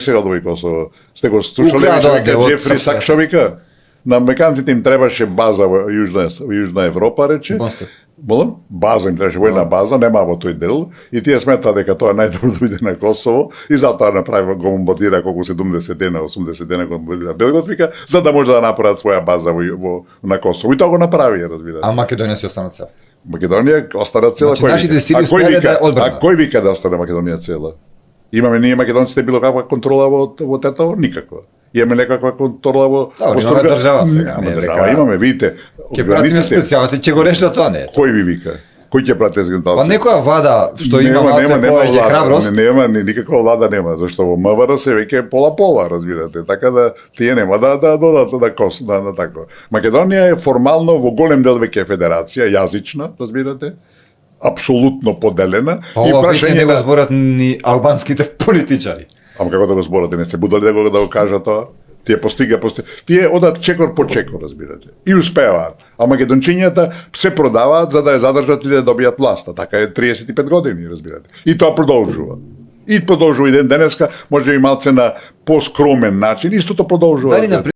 Сега до Косово. Сте го слушали Украдоа вика делот Джефри со Сак вика? На американците им требаше база во Јужна Европа, рече. Мостик. Молам? База им требаше, војна база, нема во тој дел. И тие сметаа дека тоа најдобро да биде на Косово и затоа направи го бомбардира колку 70 дена, 80 дена го бомбардира Белград, вика, за да може да направат своја база на Косово. И тоа го направи, разбирате. А Македонија се остана цела. Македонија остана цела. Значи, нашите сили успеале да одбранат. А кој вика да остане Македонија цела? Имаме ние македонците било каква контрола во Тетово? Никаква. Имаме некаква контрола во имаме држава сега. Имаме држава, имаме, видите. Ќе пратиме специјалци, ќе го решат тоа не. Кој ви вика? Кој ќе прати специјалци? Па некоја влада што има малце повеќе храброст. Нема никаква влада нема, зашто во МВР се веќе пола-пола, разбирате. Така да тие нема да додат на Кос, на тако. Македонија е формално во голем дел веќе федерација, јазична, разбирате. Апсолутно поделена и прашање не го зборат ни албанските политичари. Ама како да го зборат, не се будали да го кажат тоа? Тие тие одат чекор по чекор, разбирате. И успеваат. А македончињата се продаваат за да ја задржат и да добијат власта. Така е 35 години, разбирате. И тоа продолжува. И продолжува и денеска, може и малце на поскромен начин, истото продолжува.